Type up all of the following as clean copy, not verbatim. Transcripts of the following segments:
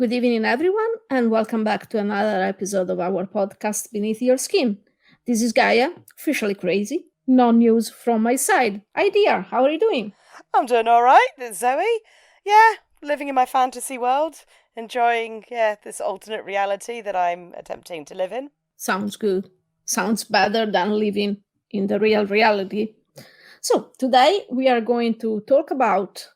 Good evening, everyone, and welcome back to another episode of our podcast, Beneath Your Skin. This is Gaia, officially crazy. No news from my side. Hi, dear. How are you doing? I'm doing all right. There's Zoe. Yeah, living in my fantasy world, enjoying this alternate reality that I'm attempting to live in. Sounds good. Sounds better than living in the real reality. So, today we are going to talk about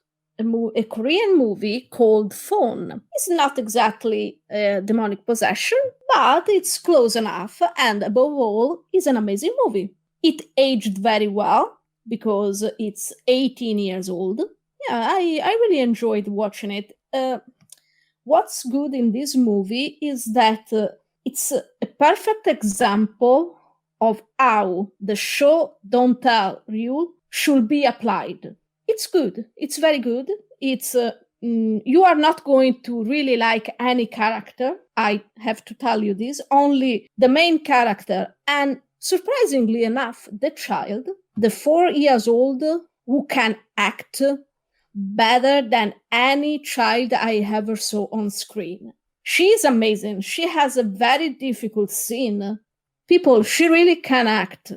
a Korean movie called Phone. It's not exactly a demonic possession, but it's close enough, and above all, it's an amazing movie. It aged very well because it's 18 years old. Yeah, I really enjoyed watching it. What's good in this movie is that it's a perfect example of how the show don't tell rule should be applied. It's good. It's very good. It's you are not going to really like any character. I have to tell you this. Only the main character and surprisingly enough, the child, the 4 years old who can act better than any child I ever saw on screen. She's amazing. She has a very difficult scene. People, she really can act.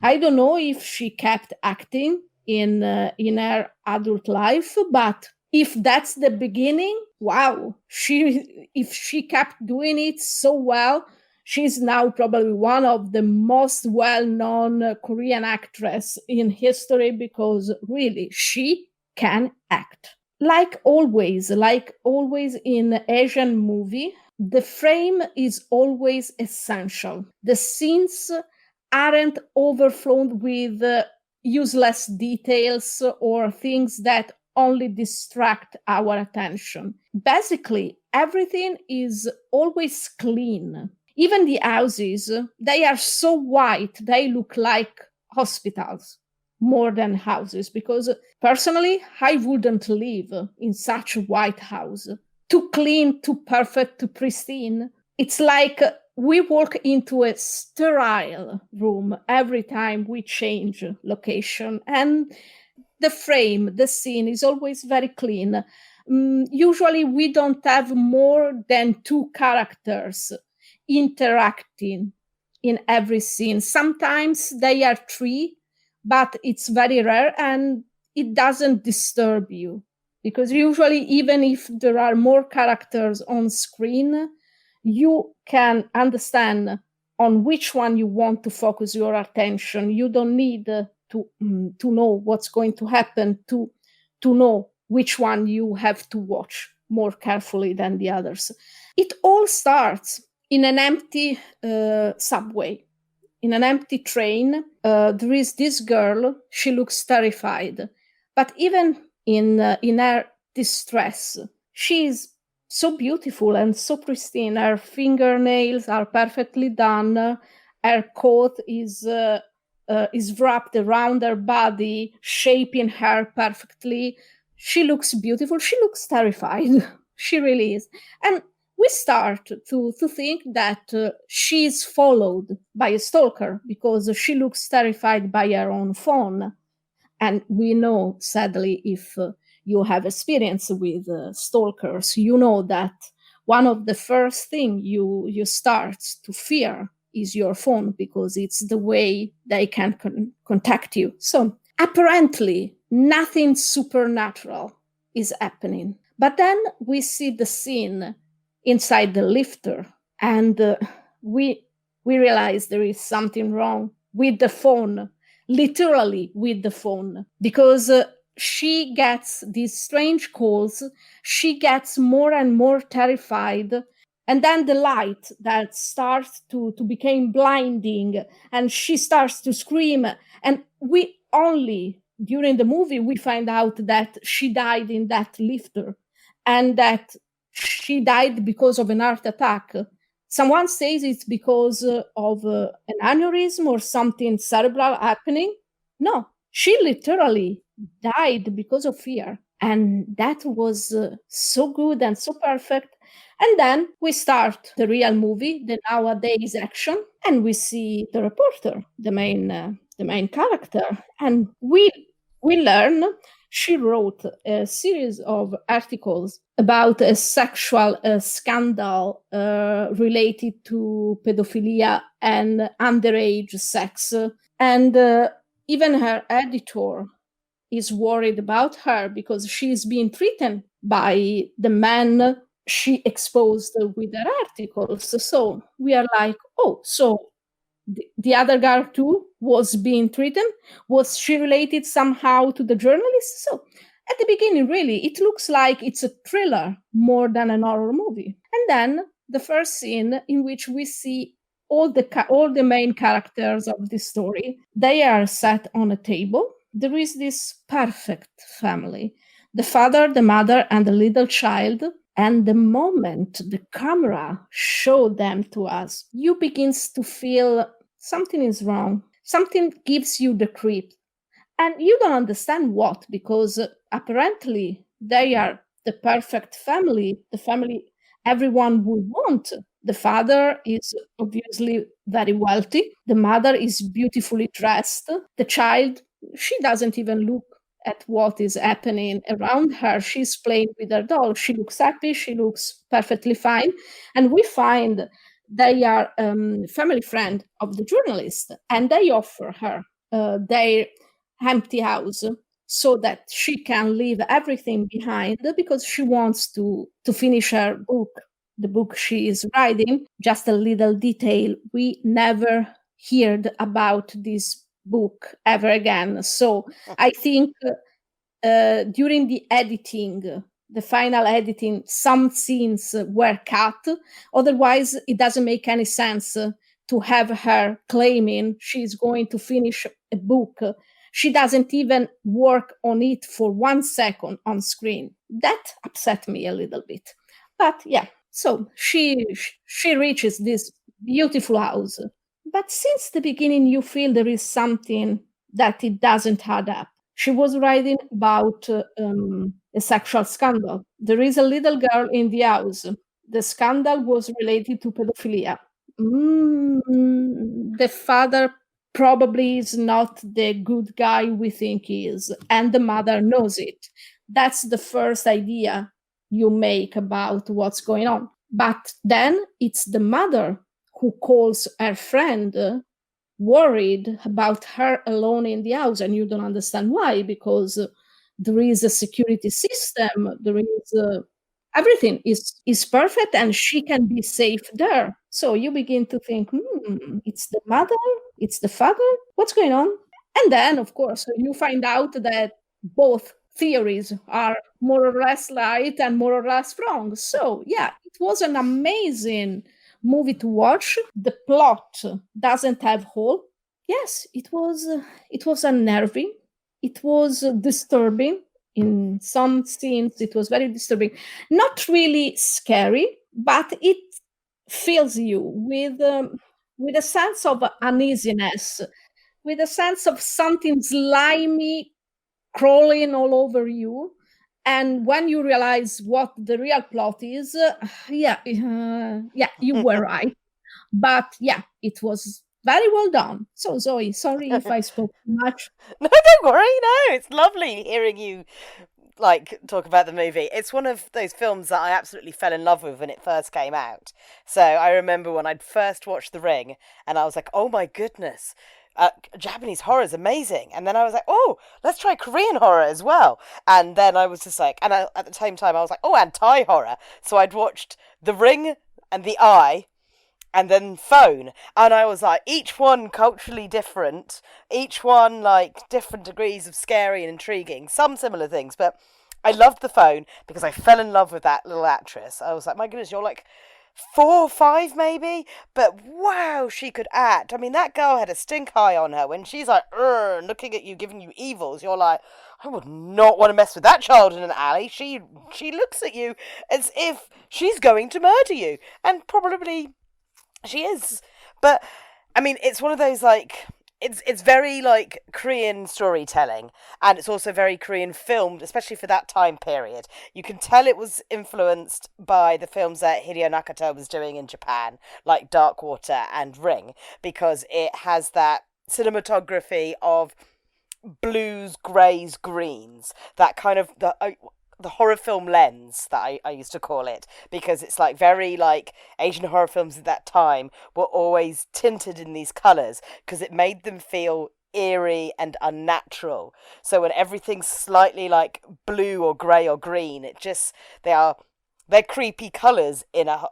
I don't know if she kept acting in her adult life, but if that's the beginning, wow! If she kept doing it so well, she's now probably one of the most well-known Korean actress in history because really she can act. Like always in Asian movie, the frame is always essential. The scenes aren't overflowed with useless details or things that only distract our attention. Basically, everything is always clean. Even the houses, they are so white, they look like hospitals more than houses, because personally, I wouldn't live in such a white house. Too clean, too perfect, too pristine. It's like we walk into a sterile room every time we change location, and the frame, the scene is always very clean. Usually we don't have more than two characters interacting in every scene. Sometimes they are three, but it's very rare and it doesn't disturb you, because usually even if there are more characters on screen, you can understand on which one you want to focus your attention. You don't need to know what's going to happen to know which one you have to watch more carefully than the others. It all starts in an empty subway, in an empty train. There is this girl. She looks terrified, but even in her distress, she's so beautiful and so pristine. Her fingernails are perfectly done. Her coat is wrapped around her body, shaping her perfectly. She looks beautiful. She looks terrified. She really is. And we start to think that she's followed by a stalker because she looks terrified by her own phone. And we know, sadly, if you have experience with stalkers, you know that one of the first thing you start to fear is your phone, because it's the way they can contact you. So apparently nothing supernatural is happening. But then we see the scene inside the lifter, and we realize there is something wrong with the phone, literally with the phone, because she gets these strange calls. She gets more and more terrified, and then the light that starts to become blinding, and she starts to scream. And we only during the movie we find out that she died in that lifter, and that she died because of an heart attack. Someone says it's because of an aneurysm or something cerebral happening. No, she literally died because of fear. And that was so good and so perfect. And then we start the real movie, the nowadays action, and we see the reporter, the main character, and we learn she wrote a series of articles about a sexual scandal related to pedophilia and underage sex. And even her editor is worried about her because she's being threatened by the men she exposed with her articles. So we are like, oh, so the other girl too was being threatened. Was she related somehow to the journalist? So at the beginning, really, it looks like it's a thriller more than an horror movie. And then the first scene in which we see all the main characters of this story, they are sat on a table. There is this perfect family: the father, the mother, and the little child. And the moment the camera showed them to us, you begins to feel something is wrong. Something gives you the creep. And you don't understand what, because apparently they are the perfect family, the family everyone would want. The father is obviously very wealthy. The mother is beautifully dressed. The child, she doesn't even look at what is happening around her. She's playing with her doll. She looks happy. She looks perfectly fine. And we find they are family friend of the journalist, and they offer her their empty house so that she can leave everything behind because she wants to finish her book, the book she is writing. Just a little detail: we never heard about this book ever again. So I think during the editing, the final editing, some scenes were cut. Otherwise, it doesn't make any sense to have her claiming she's going to finish a book. She doesn't even work on it for 1 second on screen. That upset me a little bit. But yeah, so she reaches this beautiful house. But since the beginning, you feel there is something that it doesn't add up. She was writing about a sexual scandal. There is a little girl in the house. The scandal was related to pedophilia. The father probably is not the good guy we think he is, and the mother knows it. That's the first idea you make about what's going on. But then it's the mother who calls her friend worried about her alone in the house, and you don't understand why, because there is a security system, there is everything is perfect and she can be safe there. So you begin to think, it's the mother, it's the father, what's going on? And then of course you find out that both theories are more or less right and more or less wrong. So yeah, it was an amazing movie to watch. The plot doesn't have hole. Yes, it was unnerving. It was disturbing. In some scenes, it was very disturbing. Not really scary, but it fills you with a sense of uneasiness, with a sense of something slimy crawling all over you. And when you realize what the real plot is, yeah, you were right. But yeah, it was very well done. So Zoe, sorry if I spoke too much. No, don't worry. No, it's lovely hearing you talk about the movie. It's one of those films that I absolutely fell in love with when it first came out. So I remember when I'd first watched The Ring, and I was like, oh my goodness. Japanese horror is amazing, and then I was like, oh, let's try Korean horror as well. And then I was just like, at the same time I was like, oh, and Thai horror. So I'd watched The Ring and The Eye, and then Phone, and I was like, each one culturally different, each one like different degrees of scary and intriguing, some similar things, but I loved The Phone because I fell in love with that little actress. I was like, my goodness, you're like 4 or 5 maybe, but wow, she could act. I mean, that girl had a stink eye on her. When she's like looking at you, giving you evils, you're like, I would not want to mess with that child in an alley. She looks at you as if she's going to murder you, and probably she is. But I mean, it's one of those it's very like Korean storytelling, and it's also very Korean filmed, especially for that time period. You can tell it was influenced by the films that Hideo Nakata was doing in Japan, like Dark Water and Ring, because it has that cinematography of blues, greys, greens, that kind of the horror film lens that I used to call it, because it's like very like Asian horror films at that time were always tinted in these colours because it made them feel eerie and unnatural. So when everything's slightly like blue or grey or green, it just they're creepy colours in a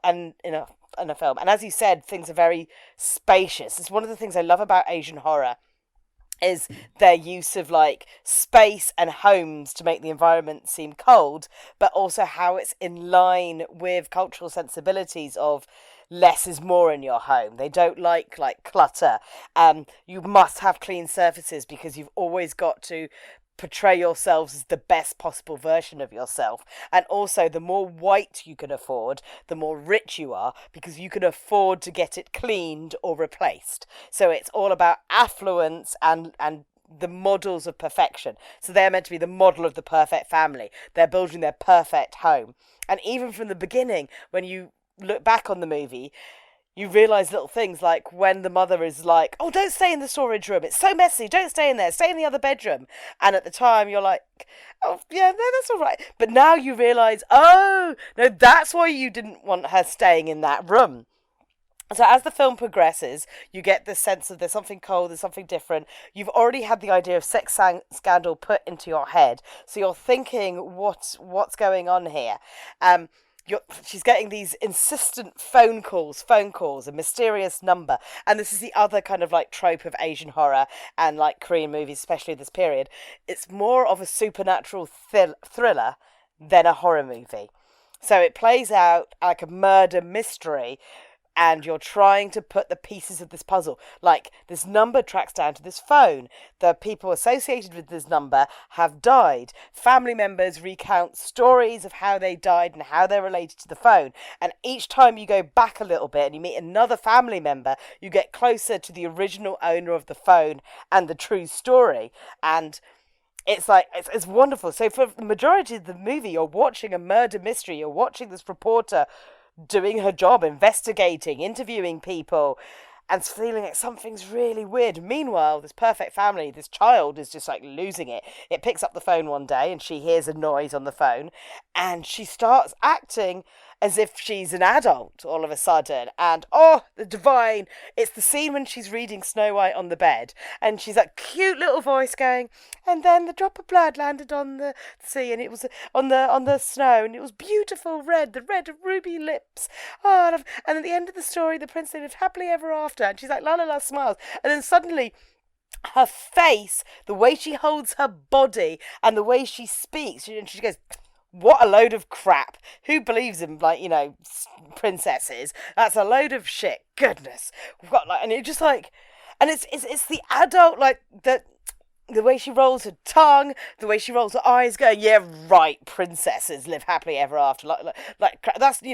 film. And as you said, things are very spacious. It's one of the things I love about Asian horror is their use of like space and homes to make the environment seem cold, but also how it's in line with cultural sensibilities of less is more in your home. They don't like clutter. You must have clean surfaces because you've always got to portray yourselves as the best possible version of yourself. And also, the more white you can afford, the more rich you are, because you can afford to get it cleaned or replaced. So it's all about affluence and the models of perfection. So they're meant to be the model of the perfect family. They're building their perfect home. And even from the beginning, when you look back on the movie, you realise little things like when the mother is like, oh, don't stay in the storage room, it's so messy, don't stay in there, stay in the other bedroom. And at the time you're like, oh yeah, no, that's all right. But now you realise, oh no, that's why you didn't want her staying in that room. So as the film progresses, you get the sense of there's something cold, there's something different. You've already had the idea of sex scandal put into your head, so you're thinking, what's going on here? She's getting these insistent phone calls, a mysterious number. And this is the other kind of like trope of Asian horror and like Korean movies, especially this period. It's more of a supernatural thriller than a horror movie. So it plays out like a murder mystery, and you're trying to put the pieces of this puzzle. Like, this number tracks down to this phone. The people associated with this number have died. Family members recount stories of how they died and how they're related to the phone. And each time you go back a little bit and you meet another family member, you get closer to the original owner of the phone and the true story. And it's like, it's wonderful. So for the majority of the movie, you're watching a murder mystery. You're watching this reporter doing her job, investigating, interviewing people, and feeling like something's really weird. Meanwhile, this perfect family, this child is just like losing it. It picks up the phone one day and she hears a noise on the phone and she starts acting as if she's an adult all of a sudden. And oh, the divine, it's the scene when she's reading Snow White on the bed and she's that cute little voice going, and then the drop of blood landed on the sea and it was on the snow and it was beautiful red, the red of ruby lips. Oh, and at the end of the story, the prince lived happily ever after. And she's like, la la la, smiles. And then suddenly her face, the way she holds her body and the way she speaks, and she goes, what a load of crap. Who believes in, like, princesses? That's a load of shit. Goodness. We've got and it's just like, and it's the adult, like, the way she rolls her tongue, the way she rolls her eyes, going, yeah, right, princesses live happily ever after. Like that's, you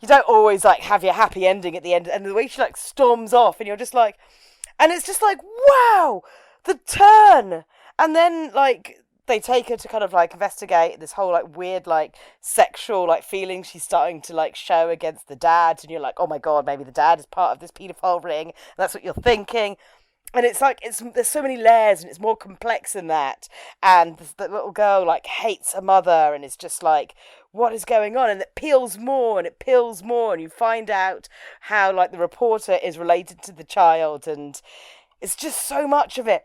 don't always, like, have your happy ending at the end. And the way she, like, storms off, and you're just like, and it's just like, wow, the turn. And then, like, they take her to kind of like investigate this whole like weird like sexual like feeling she's starting to like show against the dad, and you're like, oh my god, maybe the dad is part of this paedophile ring, and that's what you're thinking. And it's like, there's so many layers and it's more complex than that. And the little girl like hates her mother and it's just like, what is going on? And it peels more and it peels more, and you find out how like the reporter is related to the child, and it's just so much of it.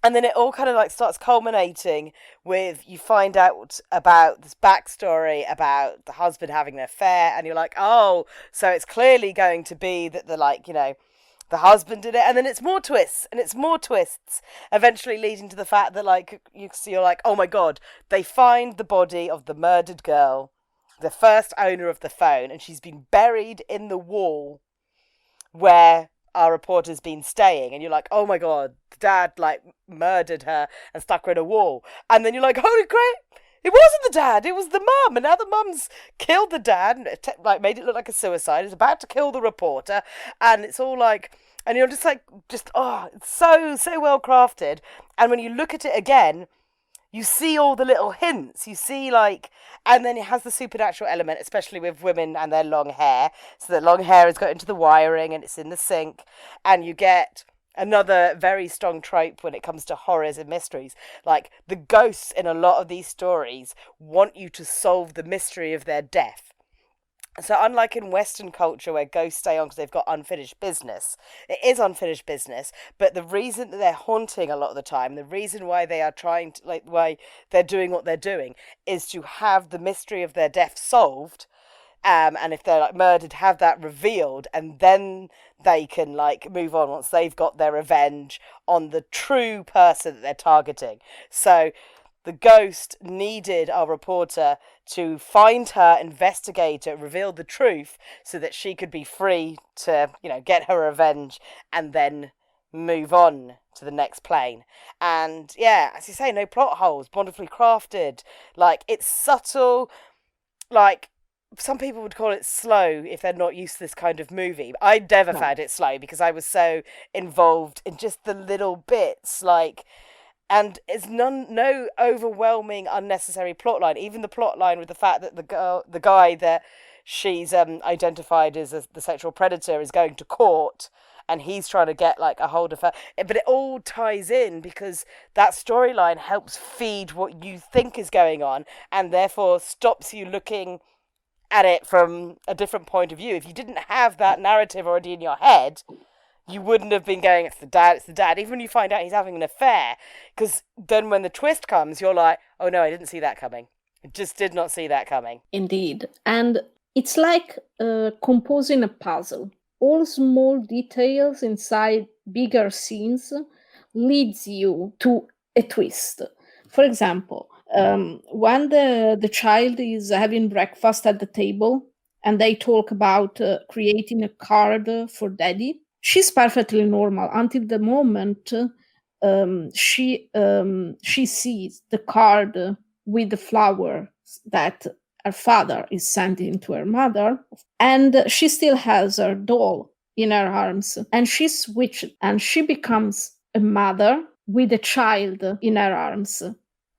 And then it all kind of like starts culminating with, you find out about this backstory about the husband having an affair, and you're like, oh, so it's clearly going to be that the husband did it, and then it's more twists, and it's more twists, eventually leading to the fact that like you're like, oh my god, they find the body of the murdered girl, the first owner of the phone, and she's been buried in the wall where our reporter's been staying, and you're like, oh my god, the dad like murdered her and stuck her in a wall. And then you're like, holy crap, it wasn't the dad, it was the mum, and now the mum's killed the dad and like made it look like a suicide, is about to kill the reporter, and it's all like, and you're just like, oh, it's so well crafted. And when you look at it again, you see all the little hints, you see like, and then it has the supernatural element, especially with women and their long hair. So the long hair has got into the wiring and it's in the sink, and you get Another very strong trope when it comes to horrors and mysteries. Like, the ghosts in a lot of these stories want you to solve the mystery of their death. So, unlike in Western culture where ghosts stay on because they've got unfinished business, it is unfinished business. But the reason that they're haunting a lot of the time, the reason why they are trying to, like, why they're doing what they're doing, is to have the mystery of their death solved. And if they're like murdered, have that revealed, and then they can like move on once they've got their revenge on the true person that they're targeting. So the ghost needed our reporter to find her, investigate her, reveal the truth so that she could be free to, get her revenge and then move on to the next plane. And yeah, as you say, no plot holes, wonderfully crafted. Like, it's subtle, like, some people would call it slow if they're not used to this kind of movie. I never No. found it slow because I was so involved in just the little bits, like, and it's no overwhelming unnecessary plot line. Even the plot line with the fact that the guy that she's identified as the sexual predator is going to court, and he's trying to get like a hold of her. But it all ties in because that storyline helps feed what you think is going on, and therefore stops you looking at it from a different point of view. If you didn't have that narrative already in your head, you wouldn't have been going, it's the dad, it's the dad, even when you find out he's having an affair. Because then when the twist comes, you're like, oh no, I didn't see that coming. I just did not see that coming. Indeed. And it's like composing a puzzle. All small details inside bigger scenes leads you to a twist. For example, when the child is having breakfast at the table and they talk about creating a card for daddy, she's perfectly normal until the moment she sees the card with the flower that her father is sending to her mother, and she still has her doll in her arms, and she switches and she becomes a mother with a child in her arms.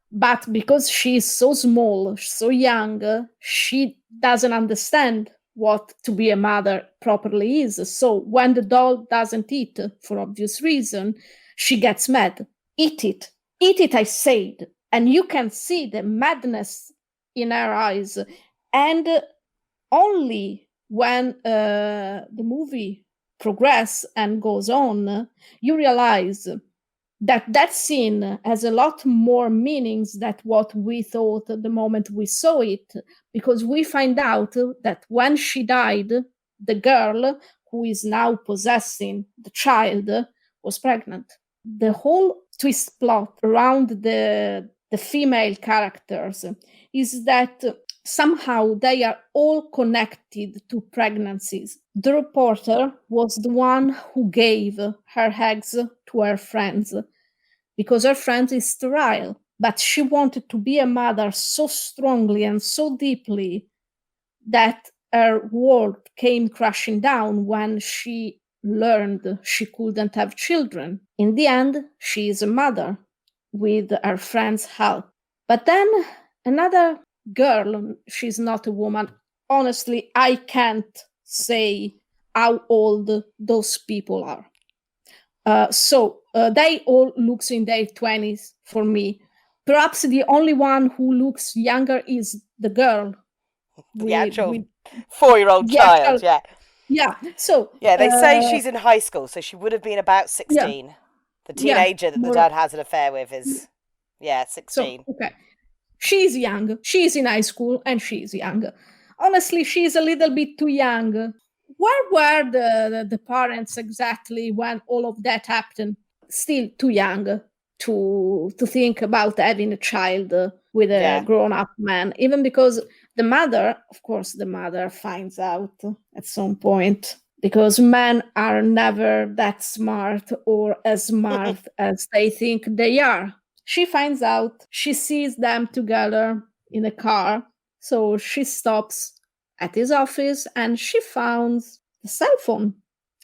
But because she is so small, so young, she doesn't understand what to be a mother properly is. So when the doll doesn't eat, for obvious reason, she gets mad. Eat it, I said. And you can see the madness in her eyes. And only when the movie progresses and goes on, you realize that scene has a lot more meanings than what we thought at the moment we saw it, because we find out that when she died, the girl who is now possessing the child was pregnant. The whole twist plot around the female characters is that somehow they are all connected to pregnancies. The reporter was the one who gave her eggs to her friends because her friend is sterile, but she wanted to be a mother so strongly and so deeply that her world came crashing down when she learned she couldn't have children. In the end, she is a mother with her friend's help. But then another girl, she's not a woman. Honestly, I can't say how old those people are. So they all looks in their 20s for me. Perhaps the only one who looks younger is the girl. The actual 4-year-old child, yeah. Yeah, so... Yeah, they say she's in high school, so she would have been about 16. Yeah, The teenager that the more... dad has an affair with is, 16. So, okay. She's young. She's in high school, and she's young. Honestly, she's a little bit too young. Where were the parents exactly when all of that happened? Still too young to think about having a child with a grown-up man, even because the mother, of course, the mother finds out at some point, because men are never that smart or as smart as they think they are. She finds out, she sees them together in a car, so she stops at his office and she finds the cell phone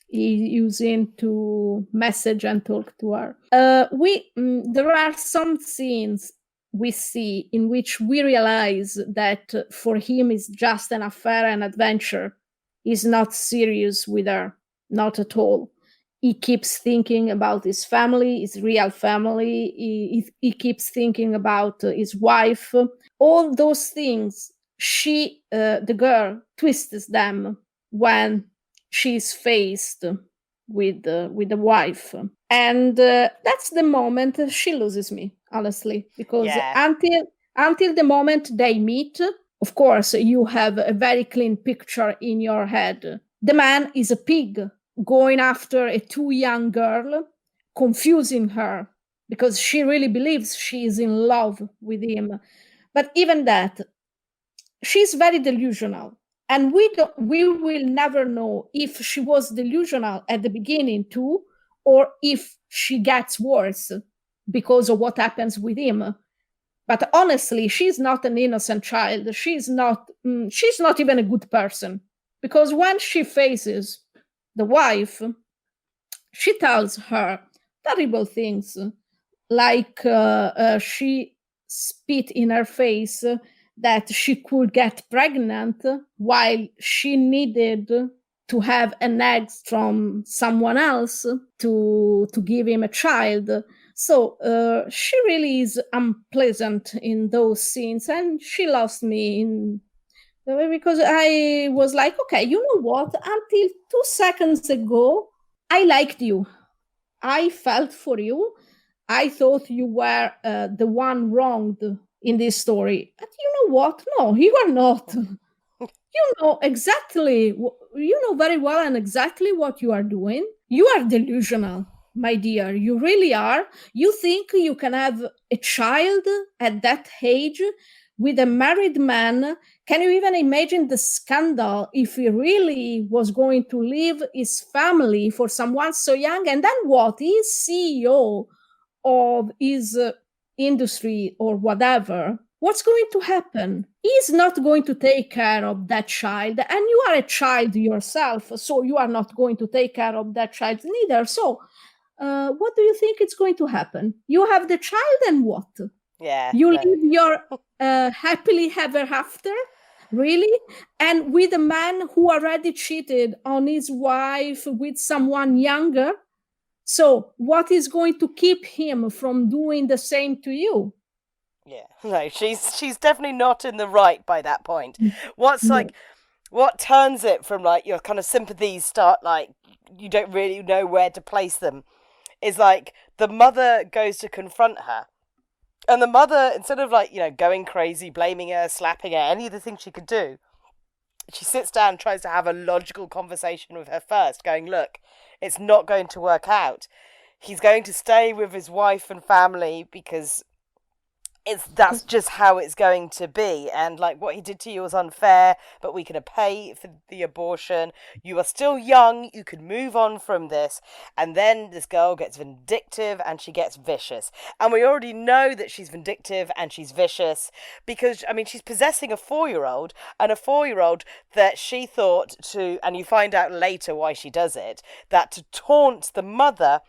he's using to message and talk to her. There are some scenes we see in which we realize that for him it's just an affair and adventure. He's not serious with her, not at all. he keeps thinking about his family, his real family. He keeps thinking about his wife. All those things, the girl, twists them when she's faced with the wife, and that's the moment she loses me, honestly, because Yeah. until the moment they meet, of course, you have a very clean picture in your head. The man is a pig going after a too young girl, confusing her because she really believes she is in love with him. But even that, she's very delusional. And we will never know if she was delusional at the beginning too, or if she gets worse because of what happens with him. But honestly, she's not an innocent child. She's not even a good person, because when she faces the wife, she tells her terrible things, like she spit in her face that she could get pregnant while she needed to have an egg from someone else to give him a child. So she really is unpleasant in those scenes, and she lost me in because I was like, okay, you know what? Until 2 seconds ago, I liked you. I felt for you. I thought you were the one wronged in this story. But you know what? No, you are not. You know exactly, you know very well and exactly what you are doing. You are delusional, my dear. You really are. You think you can have a child at that age with a married man. Can you even imagine the scandal if he really was going to leave his family for someone so young? And then what? He's CEO of his industry or whatever. What's going to happen? He's not going to take care of that child, and you are a child yourself, so you are not going to take care of that child neither. So what do you think is going to happen? You have the child, and what? Yeah. You No. live your happily ever after, really? And with a man who already cheated on his wife with someone younger. So what is going to keep him from doing the same to you? Yeah. No, she's definitely not in the right by that point. What's No. like what turns it from like your kind of sympathies start like you don't really know where to place them is like the mother goes to confront her. And the mother, instead of like, going crazy, blaming her, slapping her, any of the things she could do, she sits down and tries to have a logical conversation with her first, going, look, it's not going to work out. He's going to stay with his wife and family because that's just how it's going to be, and like what he did to you was unfair, but we can pay for the abortion. You are still young, you can move on from this. And then this girl gets vindictive and she gets vicious, and we already know that she's vindictive and she's vicious because she's possessing a 4-year-old, and a 4-year-old that she thought to, and you find out later why she does it, that to taunt the mother,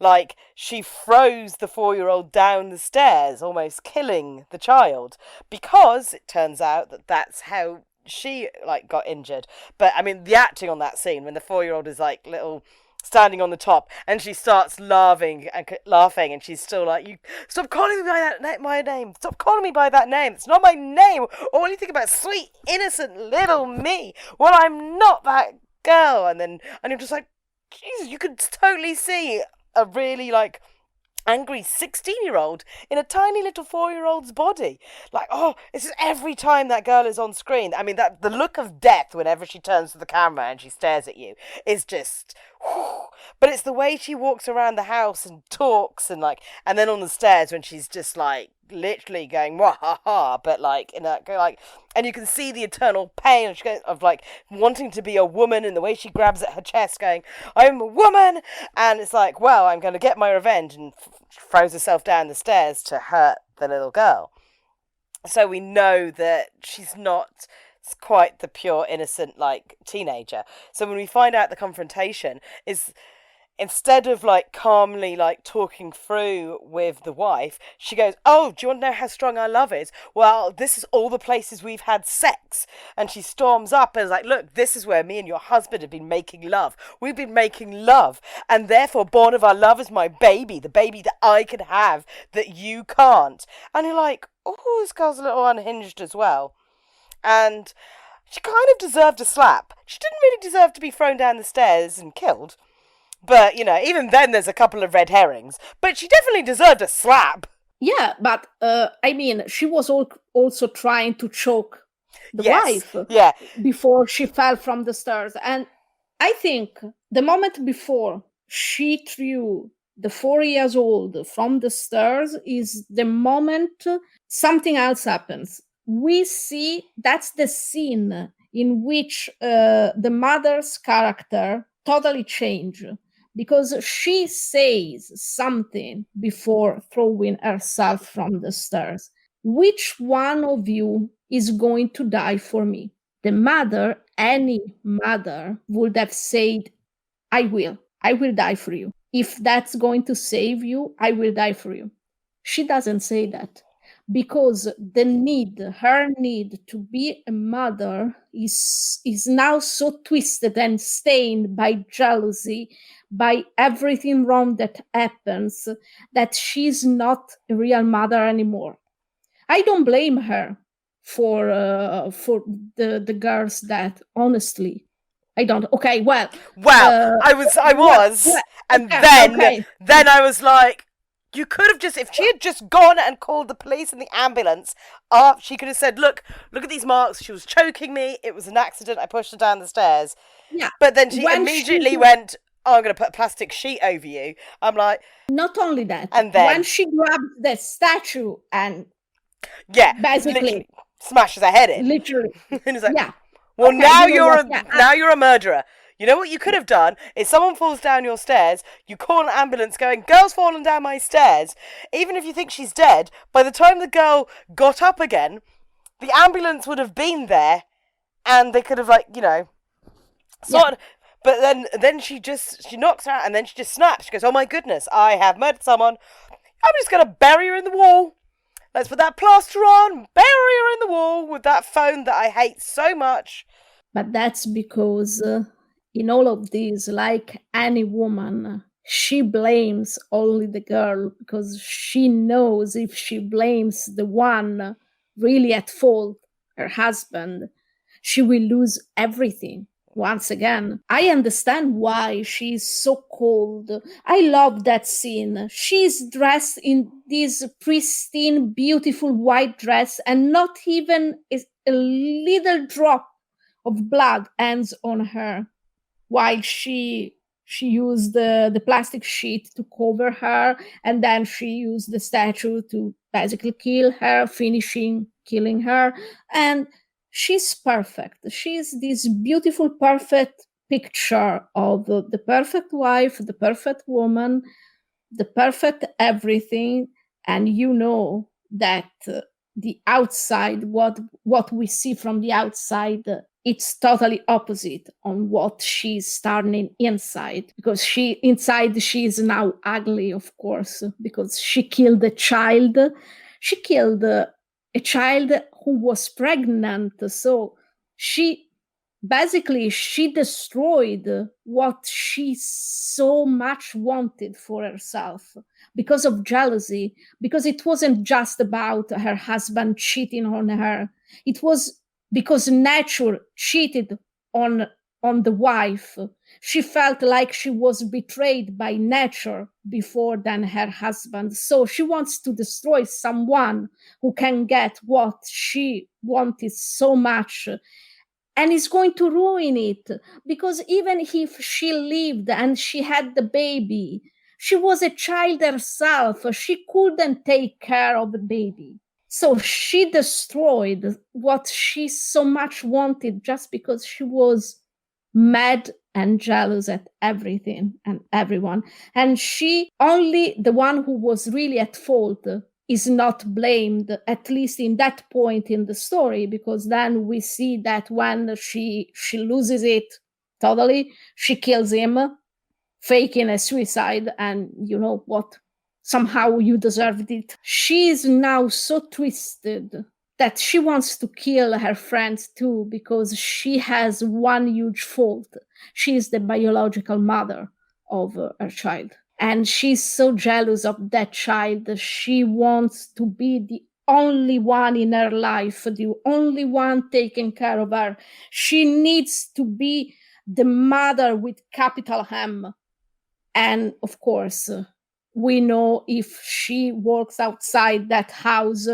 like she throws the 4-year-old down the stairs, almost killing the child, because it turns out that that's how she like got injured. But the acting on that scene when the 4-year-old is like little standing on the top and she starts laughing and she's still like, you stop calling me by my name, stop calling me by that name, it's not my name. All you think about sweet innocent little me, well, I'm not that girl. And I'm just like, Jesus, you could totally see a really like angry 16-year-old in a tiny little 4-year-old's body. Like, oh, it's just every time that girl is on screen, that the look of death whenever she turns to the camera and she stares at you is just whew. But it's the way she walks around the house and talks, and then on the stairs when she's just like literally going wah ha ha, but like in a like, and you can see the eternal pain of like wanting to be a woman, in the way she grabs at her chest going, I'm a woman. And it's like, well, I'm going to get my revenge, and throws herself down the stairs to hurt the little girl. So we know that she's not quite the pure innocent like teenager. So when we find out the confrontation is instead of like calmly like talking through with the wife, she goes, "Oh, do you want to know how strong our love is? Well, this is all the places we've had sex." And she storms up and is like, "Look, this is where me and your husband have been making love. We've been making love, and therefore born of our love is my baby, the baby that I can have that you can't." And you're like, "Oh, this girl's a little unhinged as well." And she kind of deserved a slap. She didn't really deserve to be thrown down the stairs and killed. But, even then there's a couple of red herrings. But she definitely deserved a slap. Yeah, but I mean, she was also trying to choke the wife before she fell from the stairs. And I think the moment before she threw the 4 years old from the stairs is the moment something else happens. We see that's the scene in which the mother's character totally changed, because she says something before throwing herself from the stairs. Which one of you is going to die for me? The mother, any mother, would have said, I will die for you. If that's going to save you, I will die for you. She doesn't say that, because her need to be a mother is now so twisted and stained by jealousy, by everything wrong that happens, that she's not a real mother anymore. I don't blame her for the girl's death, honestly. I don't. Okay, well, I was, and then I was like, you could have just, if she had just gone and called the police and the ambulance up, she could have said, look at these marks. She was choking me. It was an accident. I pushed her down the stairs. Yeah. But then she immediately went, oh, I'm going to put a plastic sheet over you. I'm like, not only that, and then when she grabbed the statue and basically smashes her head in. Literally. And it's like, well, okay, now you're a murderer. You know what you could have done is someone falls down your stairs, you call an ambulance going, girl's fallen down my stairs. Even if you think she's dead, by the time the girl got up again, the ambulance would have been there and they could have But then she knocks her out and then she just snaps. She goes, oh my goodness, I have murdered someone. I'm just going to bury her in the wall. Let's put that plaster on, bury her in the wall with that phone that I hate so much. But that's because in all of this, like any woman, she blames only the girl, because she knows if she blames the one really at fault, her husband, she will lose everything. Once again, I understand why she's so cold. I love that scene. She's dressed in this pristine, beautiful white dress, and not even a little drop of blood ends on her, while she used the plastic sheet to cover her, and then she used the statue to basically kill her, killing her. And she's perfect. She's this beautiful, perfect picture of the perfect wife, the perfect woman, the perfect everything. And that the outside, what we see from the outside, it's totally opposite on what she's turning inside, because she is now ugly, of course, because she killed a child. She killed a child who was pregnant. So she destroyed what she so much wanted for herself because of jealousy, because it wasn't just about her husband cheating on her. It was because nature cheated on the wife. She felt like she was betrayed by nature before than her husband. So she wants to destroy someone who can get what she wanted so much, and is going to ruin it, because even if she lived and she had the baby, she was a child herself. She couldn't take care of the baby. So she destroyed what she so much wanted just because she was mad and jealous at everything and everyone. And she, only the one who was really at fault, is not blamed, at least in that point in the story, because then we see that when she loses it totally, she kills him faking a suicide, and you know what? Somehow you deserved it. She is now so twisted that she wants to kill her friends too because she has one huge fault. She is the biological mother of her child. And she's so jealous of that child. She wants to be the only one in her life, the only one taking care of her. She needs to be the mother with capital M. And of course, we know if she walks outside that house,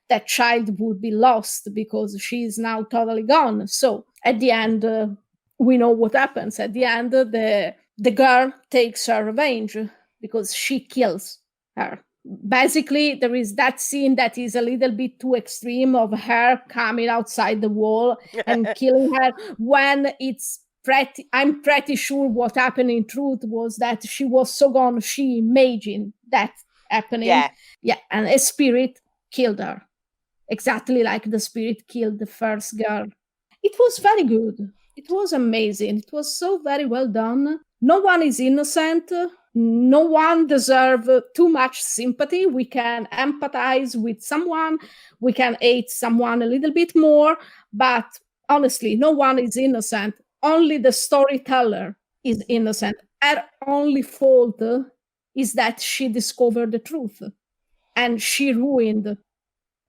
that child would be lost because she is now totally gone. So at the end, we know what happens. At the end, the girl takes her revenge because she kills her. Basically, there is that scene that is a little bit too extreme of her coming outside the wall and killing her when I'm pretty sure what happened in truth was that she was so gone, she imagined that happening. Yeah, and a spirit killed her. Exactly like the spirit killed the first girl. It was very good. It was amazing. It was so very well done. No one is innocent. No one deserves too much sympathy. We can empathize with someone. We can hate someone a little bit more. But honestly, no one is innocent. Only the storyteller is innocent. Her only fault is that she discovered the truth. And she ruined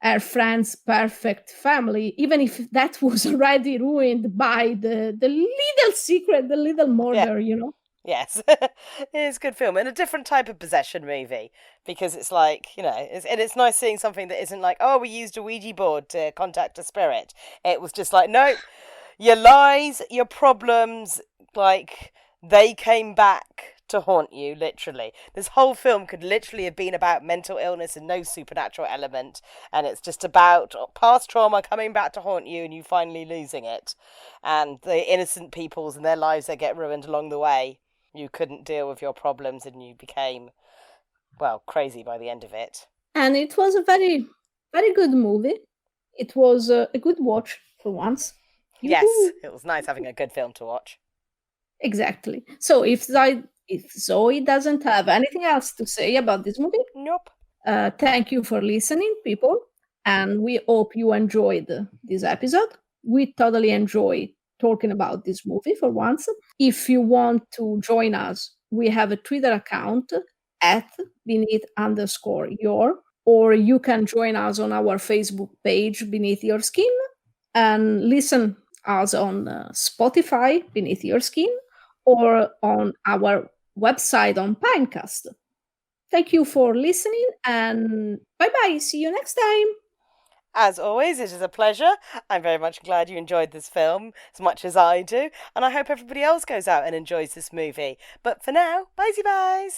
her friend's perfect family, even if that was already ruined by the little secret, the little murder, you know? Yes, it is a good film and a different type of possession movie because it's like, you know, it's nice seeing something that isn't like, oh, we used a Ouija board to contact a spirit. It was just like, no, your lies, your problems, like, they came back to haunt you, literally. This whole film could literally have been about mental illness and no supernatural element, and it's just about past trauma coming back to haunt you and you finally losing it, and the innocent peoples and their lives that get ruined along the way. You couldn't deal with your problems and you became, well, crazy by the end of it. And it was a very, very good movie. It was a good watch for once. Yes, it was nice having a good film to watch. Exactly. So if Zoe doesn't have anything else to say about this movie, nope. Thank you for listening, people. And we hope you enjoyed this episode. We totally enjoy talking about this movie for once. If you want to join us, we have a Twitter account at beneath_your, or you can join us on our Facebook page, Beneath Your Skin, and listen us on Spotify, Beneath Your Skin, or on our website on Pinecast. Thank you for listening, and bye-bye. See you next time. As always, it is a pleasure. I'm very much glad you enjoyed this film as much as I do, and I hope everybody else goes out and enjoys this movie. But for now, bye-bye.